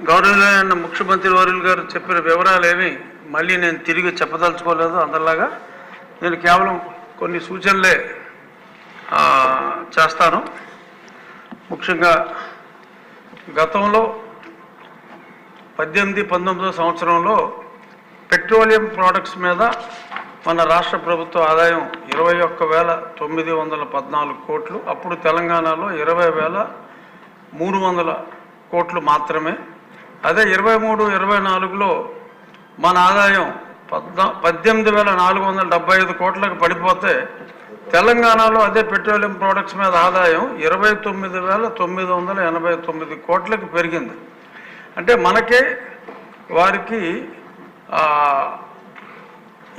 గౌరవనీయులైన ముఖ్యమంత్రి వర్యులు గారు చెప్పిన వివరాలేమి మళ్ళీ నేను తిరిగి చెప్పదలుచుకోలేదు. అందరిలాగా నేను కేవలం కొన్ని సూచనలే చేస్తాను. ముఖ్యంగా గతంలో 18-19 సంవత్సరంలో పెట్రోలియం ప్రోడక్ట్స్ మీద మన రాష్ట్ర ప్రభుత్వ ఆదాయం 21,914 కోట్లు. అప్పుడు తెలంగాణలో 20,300 కోట్లు మాత్రమే. అదే 23-24లో మన ఆదాయం 18,475 కోట్లకు పడిపోతే తెలంగాణలో అదే పెట్రోలియం ప్రోడక్ట్స్ మీద ఆదాయం 29,989 కోట్లకు పెరిగింది. అంటే మనకే వారికి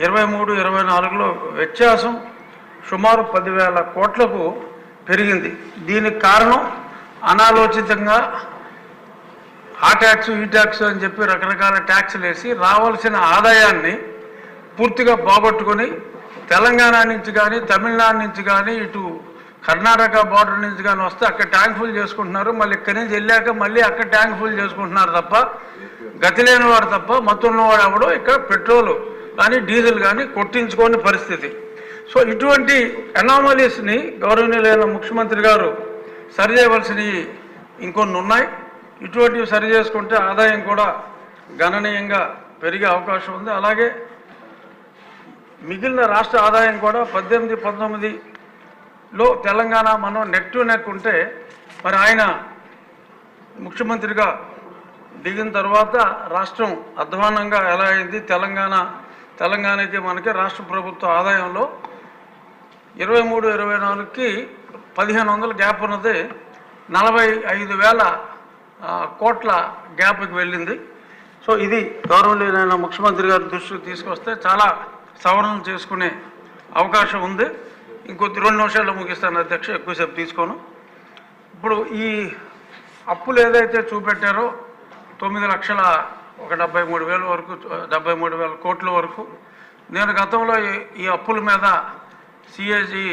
23-24లో వ్యత్యాసం సుమారు 10,000 కోట్లకు పెరిగింది. దీనికి కారణం అనాలోచితంగా ఆ ట్యాక్స్ ఈ ట్యాక్స్ అని చెప్పి రకరకాల ట్యాక్సులు వేసి రావాల్సిన ఆదాయాన్ని పూర్తిగా పోగొట్టుకొని తెలంగాణ నుంచి కానీ తమిళనాడు నుంచి కానీ ఇటు కర్ణాటక బార్డర్ నుంచి కానీ వస్తే అక్కడ ట్యాంక్ ఫుల్ చేసుకుంటున్నారు. మళ్ళీ ఇక్కడి నుంచి వెళ్ళాక మళ్ళీ అక్కడ ట్యాంక్ ఫుల్ చేసుకుంటున్నారు తప్ప గతి లేనివాడు తప్ప మత్తున్నవాడు ఎవడో ఇక్కడ పెట్రోలు కానీ డీజిల్ కానీ కొట్టించుకోని పరిస్థితి. సో ఇటువంటి అనామలీస్ని గౌరవనీయులైన ముఖ్యమంత్రి గారు సరిచేయవలసినవి ఇంకొన్ని ఉన్నాయి. ఇటువంటివి సరి చేసుకుంటే ఆదాయం కూడా గణనీయంగా పెరిగే అవకాశం ఉంది. అలాగే మిగిలిన రాష్ట్ర ఆదాయం కూడా 18-19లో తెలంగాణ మనం నెక్ టు నెక్ ఉంటే మరి ఆయన ముఖ్యమంత్రిగా దిగిన తర్వాత రాష్ట్రం అధ్వానంగా ఎలా అయింది. తెలంగాణకి మనకి రాష్ట్ర ప్రభుత్వ ఆదాయంలో 23-24కి 1,500 గ్యాప్ ఉన్నది 45,000 కోట్ల గ్యాప్కి వెళ్ళింది. సో ఇది గౌరవనీయులైన ముఖ్యమంత్రి గారి దృష్టికి తీసుకొస్తే చాలా సవరణలు చేసుకునే అవకాశం ఉంది. ఇంకొద్ది 2 నిమిషాల్లో ముగిస్తాను అధ్యక్ష, ఎక్కువసేపు తీసుకోను. ఇప్పుడు ఈ అప్పులు ఏదైతే చూపెట్టారో 9,73,000 వరకు 73,000 కోట్ల వరకు నేను గతంలో ఈ అప్పుల మీద సిఏజీ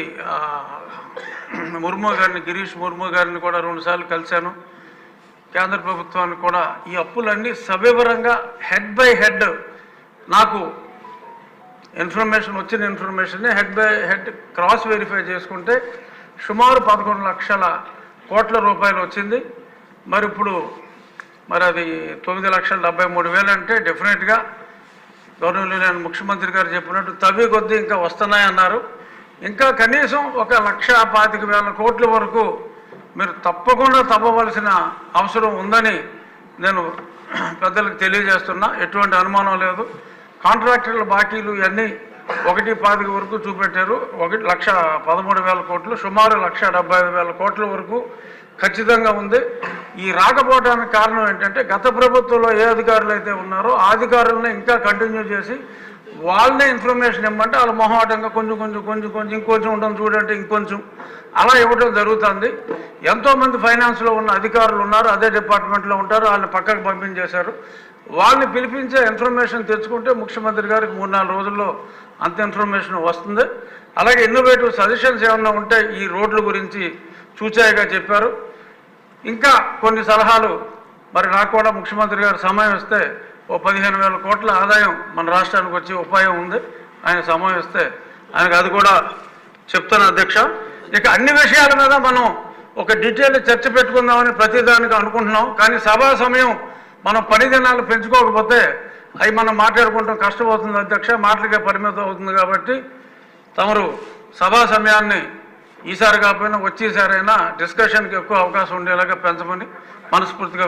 ముర్ము గారిని గిరీష్ ముర్ము గారిని కూడా 2 సార్లు కలిశాను. కేంద్ర ప్రభుత్వాన్ని కూడా ఈ అప్పులన్నీ సవివరంగా హెడ్ బై హెడ్ నాకు వచ్చిన ఇన్ఫర్మేషన్ని head by head cross verify చేసుకుంటే సుమారు 11 లక్షల కోట్ల రూపాయలు వచ్చింది. మరి ఇప్పుడు అది 9,73,000 అంటే డెఫినెట్గా గౌరవనీయులైన ముఖ్యమంత్రి గారు చెప్పినట్టు తవ్వి కొద్దీ ఇంకా వస్తున్నాయన్నారు. ఇంకా కనీసం 1,25,000 కోట్ల వరకు మీరు తప్పకుండా తవ్వవలసిన అవసరం ఉందని నేను పెద్దలకు తెలియజేస్తున్నా. ఎటువంటి అనుమానం లేదు. కాంట్రాక్టర్ల బాకీలు ఇవన్నీ 1,25,000 వరకు చూపెట్టారు. 1,13,000 కోట్లు సుమారు 1,75,000 కోట్ల వరకు ఖచ్చితంగా ఉంది. ఈ రాకపోవడానికి కారణం ఏంటంటే గత ప్రభుత్వంలో ఏ అధికారులు అయితే ఉన్నారో ఆ అధికారులను ఇంకా కంటిన్యూ చేసి వాళ్ళనే ఇన్ఫర్మేషన్ ఇవ్వమంటే వాళ్ళు మొహమాటంగా కొంచెం ఇంకొంచెం ఉంటుంది చూడంటే ఇంకొంచెం అలా ఇవ్వడం జరుగుతుంది. ఎంతోమంది ఫైనాన్స్లో ఉన్న అధికారులు ఉన్నారు, అదే డిపార్ట్మెంట్లో ఉంటారు, వాళ్ళని పక్కకు పంపించేశారు. వాళ్ళని పిలిపించే ఇన్ఫర్మేషన్ తెచ్చుకుంటే ముఖ్యమంత్రి గారికి 3-4 రోజుల్లో అంత ఇన్ఫర్మేషన్ వస్తుంది. అలాగే ఇన్నోవేటివ్ సజెషన్స్ ఏమన్నా ఉంటే ఈ రోడ్ల గురించి చూచాయిగా చెప్పారు. ఇంకా కొన్ని సలహాలు మరి నాకు కూడా ముఖ్యమంత్రి గారు సమయం ఇస్తే 15,000 కోట్ల ఆదాయం మన రాష్ట్రానికి వచ్చే ఉపాయం ఉంది. ఆయన సమయం ఇస్తే ఆయనకు అది కూడా చెప్తాను అధ్యక్ష. ఇక అన్ని విషయాల మీద మనం ఒక డీటెయిల్ చర్చ పెట్టుకుందామని ప్రతిదానికి అనుకుంటున్నాం. కానీ సభా సమయం మనం 10 దినాలు పెంచుకోకపోతే అవి మనం మాట్లాడుకుంటాం కష్టమవుతుంది అధ్యక్ష, మాటలకే పరిమితం అవుతుంది. కాబట్టి తమరు సభా సమయాన్ని ఈసారి కాకపోయినా వచ్చేసారైనా డిస్కషన్కి ఎక్కువ అవకాశం ఉండేలాగా పెంచమని మనస్ఫూర్తిగా